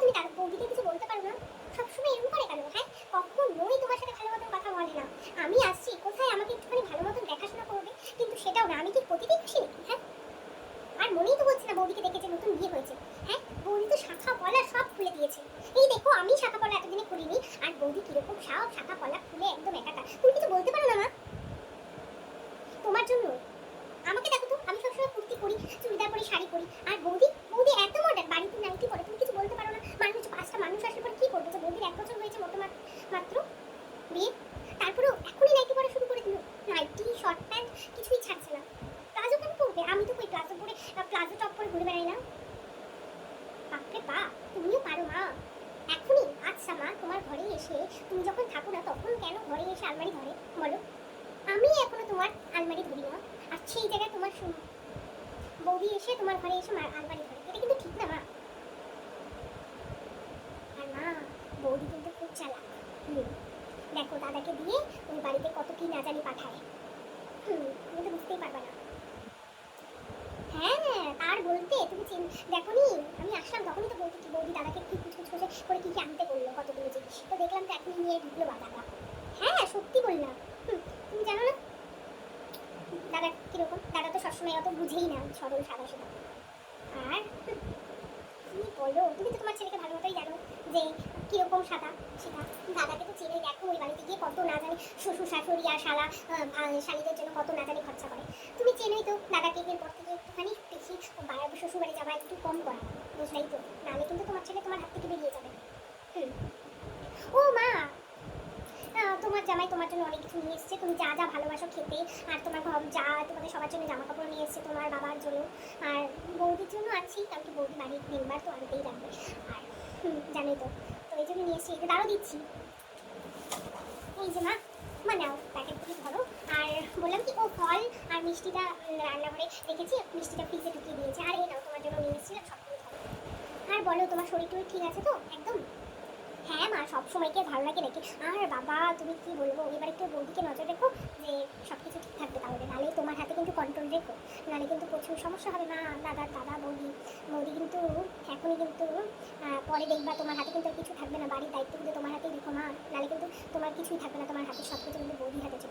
তুমি তার বৌদিকে কিছু বলতে পারো না? সবসময় এরকম করে কেন? হ্যাঁ, কখনোই তোমার সাথে ভালো মতন কথা বলে না। আমি আসছি কোথায় আমাকে একটুখানি ভালো মতন দেখাশোনা করবে, কিন্তু সেটাও না। আমি কি প্রতিদিন খুশি নাকি? হ্যাঁ, আর মনেই তো হচ্ছে না বৌদিকে দেখে যে নতুন বিয়ে হয়েছে। হ্যাঁ, বৌদি তো শাখা পলা সব খুলে দিয়েছে। এই দেখো, আমি শাখা পলা এতদিনে খুলিনি, আর বৌদি কিরকম সব শাখা পলা খুলে একদম একাকার। তুমি কিছু বলতে পারো না মা? তোমার জন্য আমাকে দেখো তো, আমি সবসময় কুর্তি পরি, চুড়িদার পরি, শাড়ি পরি, আর বৌদি বৌদি এত মডার্ন, বাড়িতে নাইটি পরে। তুমি কিছু বলতে পারো না? মানুষ পাঁচটা মানুষ আসলে পরে কি করবে? যে বৌদির 1 বছর হয়েছে মাত্র বিয়ে, তারপরেও এখনই নাইটি পরা শুরু করে দিল। নাইটি, শর্ট প্যান্ট কিছুই ছাড়ছে না। প্লাজো কেন পরবে? আমি তো কই প্লাজো পরে, প্লাজো টপ পরে ঘুরে বেড়াই না। বাপরে বাপ, তুমিও পারো মা এখনই? আচ্ছা মা, তোমার ঘরে এসে তুমি যখন থাকো না তখন কেন ঘরে এসে আলমারি ধরে বলো? আমি এখনো তোমার আলমারি ধরি না, আর সেই জায়গায় তোমার বৌদি এসে তোমার ঘরে এসে আলমারি ধরে। এটা কিন্তু ঠিক না মা। আর মা, বৌদি কিন্তু খুব চালাক। দেখো দাদাকে দিয়ে ওই বাড়িতে কত কি না জানি পাঠায়। তুমি তো বুঝতেই পারবে না। হ্যাঁ, তার বলতে তুমি দেখো নি, আমি আসলাম তখনই তো বলতে কি বৌদি দাদাকে কি কুচকুচ করে কি কি আনতে বললো, কতগুলো জিনিস তো দেখলাম, তো এখনই নিয়ে ঢুকলো বা দাদা। হ্যাঁ, সত্যি বললাম। তুমি জানো না দাদা কিরকম? দাদা তো সবসময় অত বুঝেই না, সরল সাদা সাদা। আর কি বলো, তুমি তো তোমার ছেলেকে ভালো মতোই জানো যে কিরকম সাদা সেটা। দাদাকে তো চেনে, দেখো ওই বাড়িতে গিয়ে কত না জানি শ্বশুর শাশুড়ি আর শালীদের জন্য কত না জানি খরচা করে। তুমি চেনোই তো দাদাকে, এরপর থেকে একটুখানি বেশি শ্বশুর বাড়ি যাওয়া একটু কম করা, বুঝলাই তো? নাহলে কিন্তু তোমার ছেলে তোমার হাত থেকে বেরিয়ে যাবে। ও মা, তোমার জামাই তোমার জন্য অনেক কিছু নিয়ে এসেছে, তুমি যা যা ভালোবাসো খেতে। আর তোমার যা তোমাদের সবার জন্য জামা কাপড় নিয়ে এসেছে, তোমার বাবার জন্য আর বৌদির জন্য আছেই, কারণ কি বৌদি বাড়ির মেম্বার তো আনতেই লাগবে। আর জানোই তো, তো এই জন্য নিয়ে এসেছি, এটা দাঁড়ো দিচ্ছি। এই যে মা, মা নাও প্যাকেট দিয়ে ধরো। আর বললাম কি, ও ফল আর মিষ্টিটা রান্নাঘরে রেখেছি, মিষ্টিটা ফ্রিজে ঢুকিয়ে দিয়েছে। আর এই নাও, তোমার জন্য নিয়ে এসেছিলাম, সবগুলো ধরো। আর বলো, তোমার শরীর টরীর ঠিক আছে তো একদম? হ্যাঁ মা, সব সময় কি ভালো লাগে নাকি? আর বাবা, তুমি কি বলবো, এবার একটু বৌদিকে নজর রেখো যে সব কিছু ঠিক থাকবে, তাহলে নাহলে তোমার হাতে কিন্তু কন্ট্রোল রেখো, নাহলে কিন্তু প্রচুর সমস্যা হবে মা। দাদা বৌদি বৌদি কিন্তু এখনই কিন্তু পরে দেখবা তোমার হাতে কিন্তু আর কিছু থাকবে না, বাড়ির দায়িত্ব কিন্তু তোমার হাতেই রেখো মা, নাহলে কিন্তু তোমার কিছুই থাকবে না, তোমার হাতে সব কিছু কিন্তু বৌদির হাতে চলে